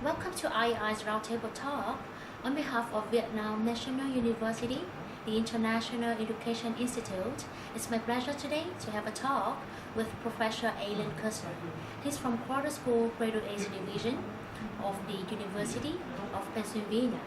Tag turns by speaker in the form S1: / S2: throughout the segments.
S1: Welcome to IEI's Roundtable Talk. On behalf of Vietnam National University, the International Education Institute, it's my pleasure today to have a talk with Professor Alan Kerzner. He's from Quarter School Graduate Division of the University of Pennsylvania.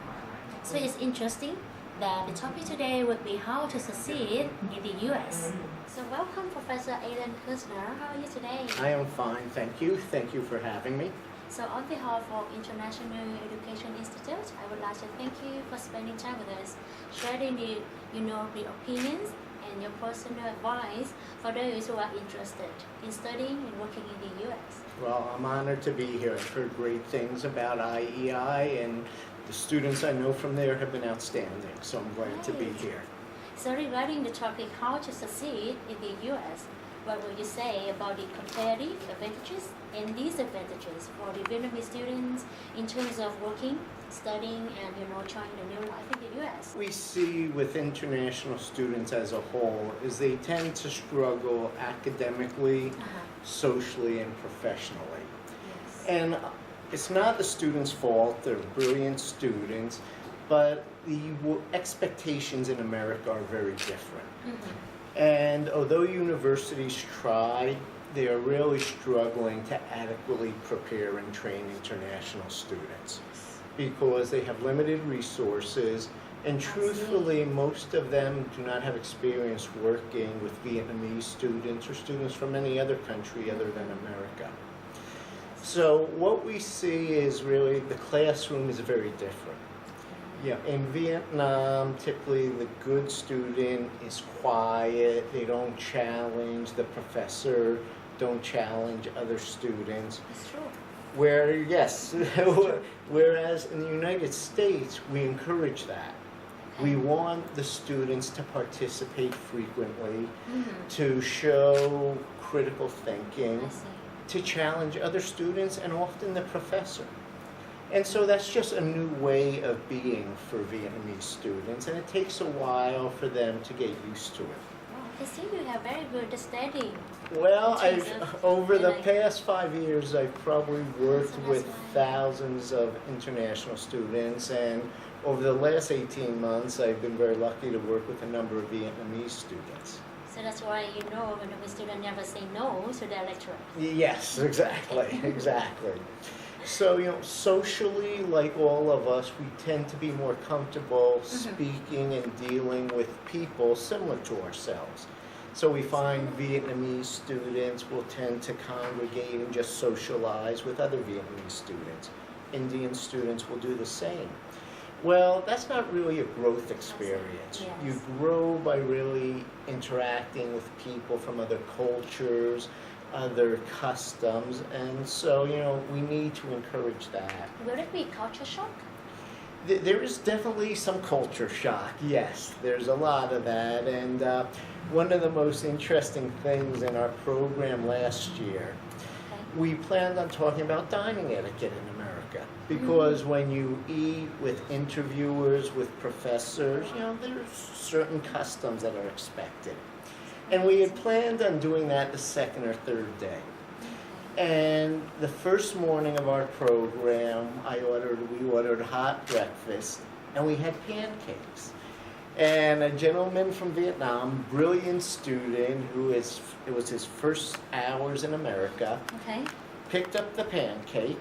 S1: So it's interesting that the topic today would be how to succeed in the US. So welcome Professor Alan Kerzner. How are you today?
S2: I am fine, thank you. Thank you for having me.
S1: So on behalf of International Education Institute, I would like to thank you for spending time with us, sharing the opinions and your personal advice for those who are interested in studying and working in the US.
S2: Well, I'm honored to be here. I've heard great things about IEI, and the students I know from there have been outstanding, so I'm glad to be here.
S1: So regarding the topic how to succeed in the US, what would you say about the comparative advantages and disadvantages for the Vietnamese students in terms of working, studying, and trying a new life in the US?
S2: We see with international students as a whole is they tend to struggle academically, socially, and professionally.
S1: Yes.
S2: And it's not the students' fault, they're brilliant students, but the expectations in America are very different. And although universities try, they are really struggling to adequately prepare and train international students because they have limited resources, and truthfully, most of them do not have experience working with Vietnamese students or students from any other country other than America. So what we see is really the classroom is very different. Yeah, in Vietnam, typically the good student is quiet, they don't challenge the professor, don't challenge other students.
S1: That's true.
S2: Whereas in the United States, we encourage that. We want the students to participate frequently, to show critical thinking, to challenge other students and often the professor. And so that's just a new way of being for Vietnamese students, and it takes a while for them to get used to it.
S1: I see you have very good study.
S2: Well, over the past 5 years, I've probably worked with thousands of international students, and over the last 18 months, I've been very lucky to work with a number of Vietnamese students.
S1: So that's why when a student never say no to their lecturer.
S2: Yes, exactly, exactly. So, socially, like all of us, we tend to be more comfortable speaking and dealing with people similar to ourselves. So we find Vietnamese students will tend to congregate and just socialize with other Vietnamese students. Indian students will do the same. Well, that's not really a growth experience.
S1: Yes.
S2: You grow by really interacting with people from other cultures, other customs, and so, we need to encourage that.
S1: Will it be culture shock?
S2: There is definitely some culture shock, yes. There's a lot of that, and one of the most interesting things in our program last year, we planned on talking about dining etiquette in America, because when you eat with interviewers, with professors, there's certain customs that are expected. And we had planned on doing that the second or third day. And the first morning of our program, we ordered hot breakfast, and we had pancakes. And a gentleman from Vietnam, brilliant student, it was his first hours in America, picked up the pancake,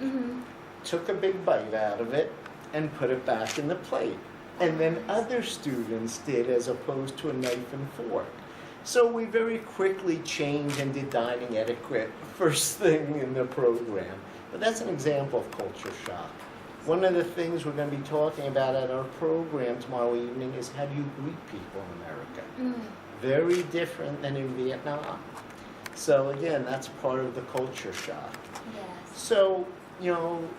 S2: took a big bite out of it, and put it back in the plate. And then other students did, as opposed to a knife and fork. So we very quickly changed and did dining etiquette first thing in the program. But that's an example of culture shock. One of the things we're going to be talking about at our program tomorrow evening is how do you greet people in America. Very different than in Vietnam. So again, that's part of the culture shock.
S1: Yes.
S2: So,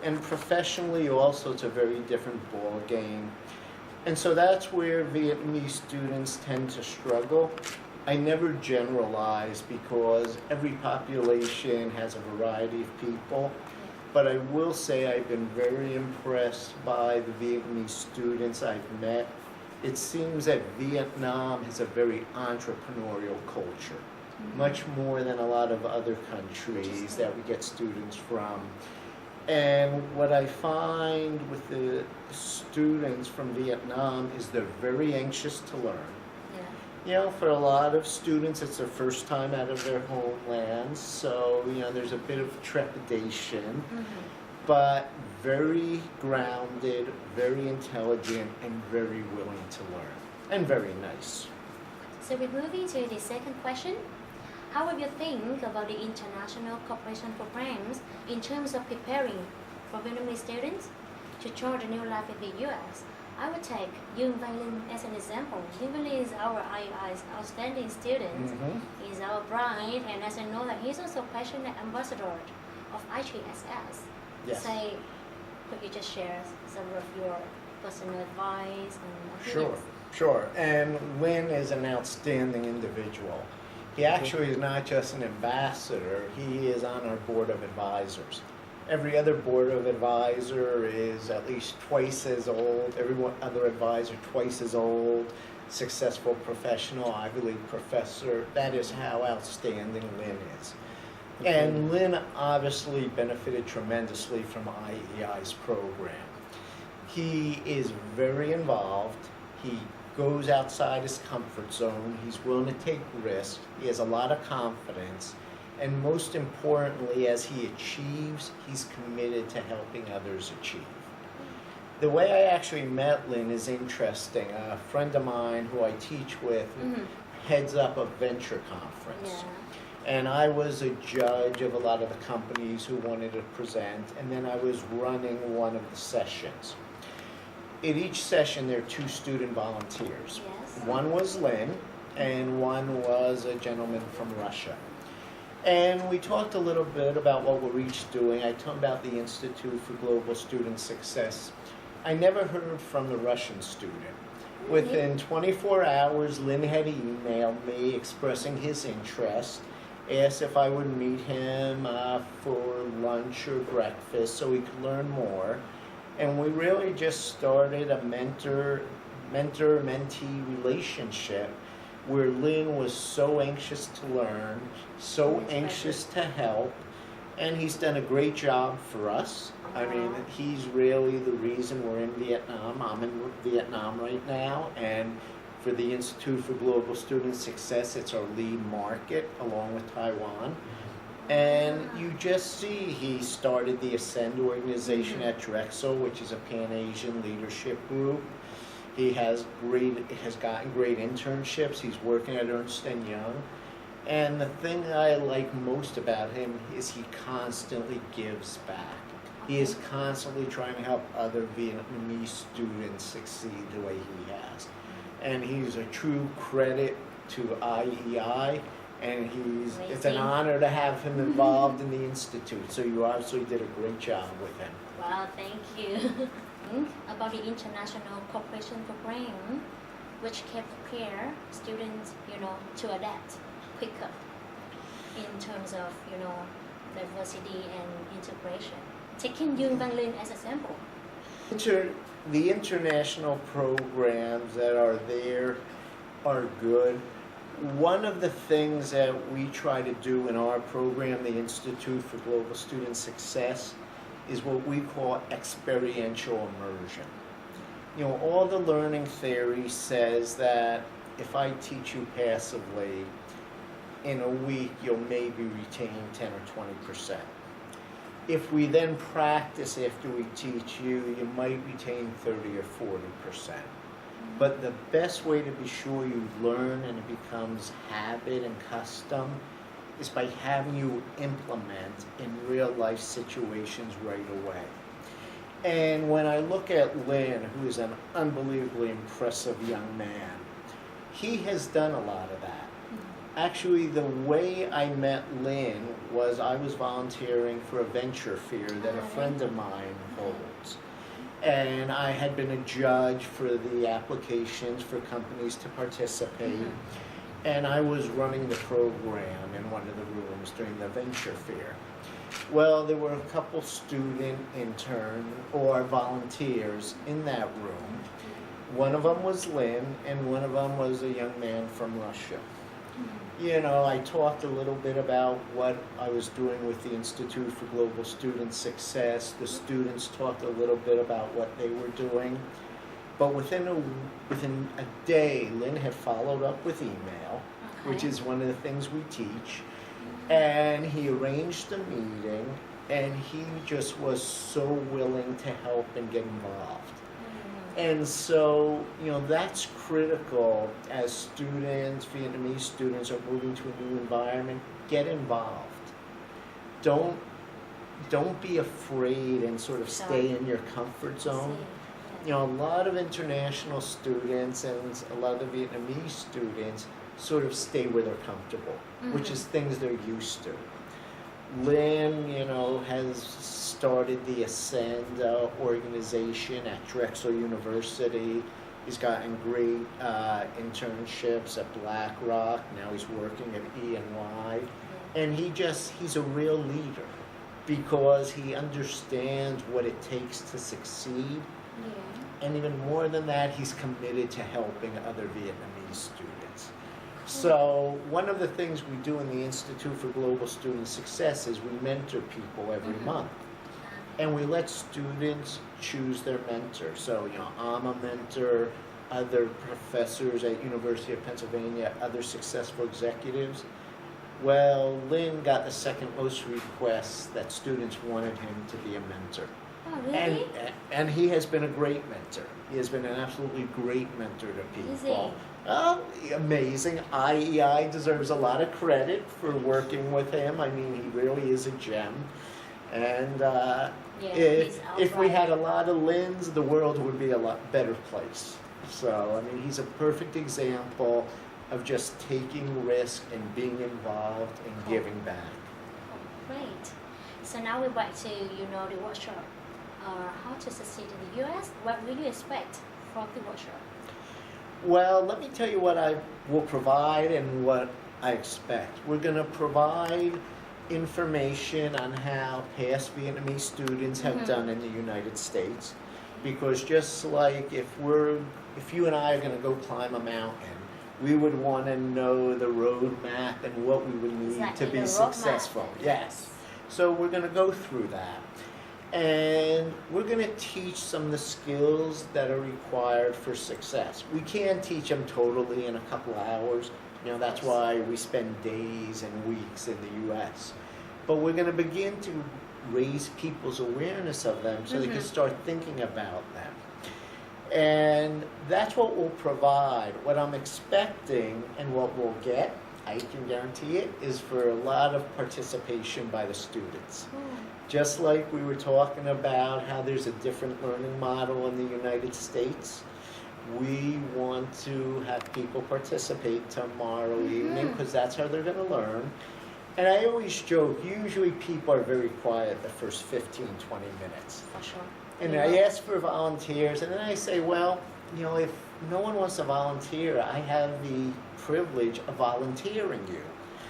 S2: and professionally also it's a very different ball game. And so that's where Vietnamese students tend to struggle. I never generalize because every population has a variety of people, but I will say I've been very impressed by the Vietnamese students I've met. It seems that Vietnam has a very entrepreneurial culture, much more than a lot of other countries that we get students from. And what I find with the students from Vietnam is they're very anxious to learn.
S1: Yeah.
S2: You know, for a lot of students, it's their first time out of their homelands, so, you know, there's a bit of trepidation, but very grounded, very intelligent, and very willing to learn, and very nice.
S1: So we're moving to the second question. How would you think about the international cooperation programs in terms of preparing for Vietnamese students to join the new life in the U.S.? I would take Yoon Van Linh as an example. Yoon Van Linh is our IUI's outstanding student. He's our bright, and as I know that he's also a passionate ambassador of IHSS.
S2: Yes.
S1: So could you just share some of your personal advice and
S2: Sure,
S1: opinions?
S2: sure. And Lin is an outstanding individual. He actually is not just an ambassador, he is on our board of advisors. Every other board of advisor is at least twice as old, every other advisor twice as old, successful professional, Ivy League professor. That is how outstanding Lin is. And Lin obviously benefited tremendously from IEI's program. He is very involved. He goes outside his comfort zone. He's willing to take risks. He has a lot of confidence. And most importantly, as he achieves, he's committed to helping others achieve. The way I actually met Lin is interesting. A friend of mine who I teach with heads up a venture conference.
S1: Yeah.
S2: And I was a judge of a lot of the companies who wanted to present, and then I was running one of the sessions. In each session, there are 2 student volunteers.
S1: Yes.
S2: One was Lin, and one was a gentleman from Russia. And we talked a little bit about what we're each doing. I told him about the Institute for Global Student Success. I never heard from the Russian student. Within 24 hours, Lin had emailed me expressing his interest, asked if I would meet him for lunch or breakfast so we could learn more. And we really just started a mentor-mentee relationship where Lin was so anxious to learn, so anxious to help, and he's done a great job for us. I mean, he's really the reason we're in Vietnam. I'm in Vietnam right now, and for the Institute for Global Student Success, it's our lead market along with Taiwan. And you just see he started the Ascend organization at Drexel, which is a Pan-Asian leadership group. He has gotten great internships. He's working at Ernst & Young. And the thing that I like most about him is he constantly gives back. He is constantly trying to help other Vietnamese students succeed the way he has. And he's a true credit to IEI. And it's an honor to have him involved in the Institute. So you obviously did a great job with him.
S1: Wow, thank you. About the international cooperation program, which can prepare students, to adapt quicker in terms of, diversity and integration. Taking Yoon Van Linh as a sample.
S2: The international programs that are there are good. One of the things that we try to do in our program, the Institute for Global Student Success, is what we call experiential immersion. All the learning theory says that if I teach you passively, in a week you'll maybe retain 10 or 20%. If we then practice after we teach you, you might retain 30 or 40%. But the best way to be sure you learn and it becomes habit and custom is by having you implement in real life situations right away. And when I look at Lin, who is an unbelievably impressive young man, he has done a lot of that. Actually, the way I met Lin was I was volunteering for a venture fair that a friend of mine holds. And I had been a judge for the applications for companies to participate. And I was running the program in one of the rooms during the venture fair. Well, there were a couple student intern or volunteers in that room. One of them was Lin, and one of them was a young man from Russia. You know, I talked a little bit about what I was doing with the Institute for Global Student Success. The students talked a little bit about what they were doing. But within a day, Lynn had followed up with email, which is one of the things we teach. And he arranged a meeting, and he just was so willing to help and get involved. And so, you know, that's critical as students, Vietnamese students are moving to a new environment. Get involved. Don't be afraid and sort of stay in your comfort zone. You know, a lot of international students and a lot of the Vietnamese students sort of stay where they're comfortable, which is things they're used to. Lynn, you know, has started the Ascend organization at Drexel University. He's gotten great internships at BlackRock. Now he's working at E&Y. And he's a real leader because he understands what it takes to succeed. And even more than that, he's committed to helping other Vietnamese students. So one of the things we do in the Institute for Global Student Success is we mentor people every month. And we let students choose their mentor. So, you know, I'm a mentor, other professors at University of Pennsylvania, other successful executives. Well, Lynn got the second most requests that students wanted him to be a mentor.
S1: Oh, really?
S2: And he has been a great mentor. He has been an absolutely great mentor to people.
S1: Is he?
S2: Amazing. IEI deserves a lot of credit for working with him. I mean, he really is a gem. And if we had a lot of Lynn's, the world would be a lot better place. So, I mean, he's a perfect example of just taking risk and being involved and giving back.
S1: Oh, great. So now we're back to, you know, the workshop. How to succeed in the U.S. What will you expect from the workshop?
S2: Well, let me tell you what I will provide and what I expect. We're going to provide information on how past Vietnamese students have done in the United States. Because just like if you and I are going to go climb a mountain, we would want to know the roadmap and what we would need to be successful. Yes. So we're going to go through that. And we're going to teach some of the skills that are required for success. We can't teach them totally in a couple hours. You know, that's why we spend days and weeks in the U.S. But we're going to begin to raise people's awareness of them so they can start thinking about them. And that's what we'll provide. What I'm expecting and what we'll get, I can guarantee it, is for a lot of participation by the students. Just like we were talking about how there's a different learning model in the United States, we want to have people participate tomorrow evening because that's how they're going to learn. And I always joke, usually people are very quiet the first 15, 20 minutes.
S1: For sure.
S2: And I ask for volunteers, and then I say, well, you know, if no one wants to volunteer, I have the privilege of volunteering you.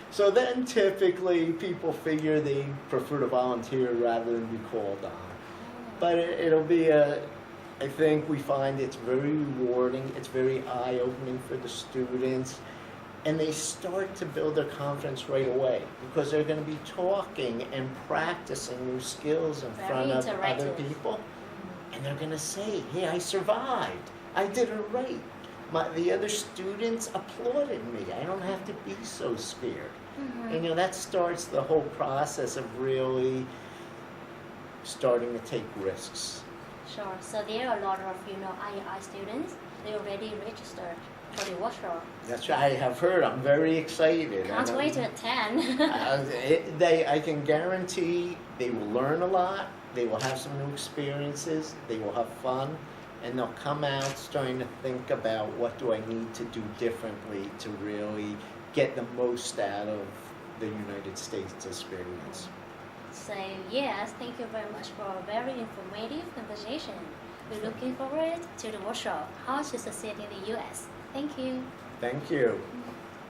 S2: So then typically people figure they prefer to volunteer rather than be called on. But it'll be I think we find it's very rewarding, it's very eye-opening for the students, and they start to build their confidence right away because they're going to be talking and practicing new skills in front of other people. And they're going to say, hey, I survived. I did it right. The other students applauded me. I don't have to be so scared. And you know, that starts the whole process of really starting to take risks.
S1: Sure. So there are a lot of, you know, IEI students. They already registered for the workshop.
S2: That's right. I have heard. I'm very excited.
S1: Can't wait to attend.
S2: I can guarantee they will learn a lot. They will have some new experiences. They will have fun. And they'll come out starting to think about what do I need to do differently to really get the most out of the United States experience.
S1: So yes, thank you very much for a very informative conversation. We're looking forward to the workshop, How to Succeed in the U.S. Thank you.
S2: Thank you.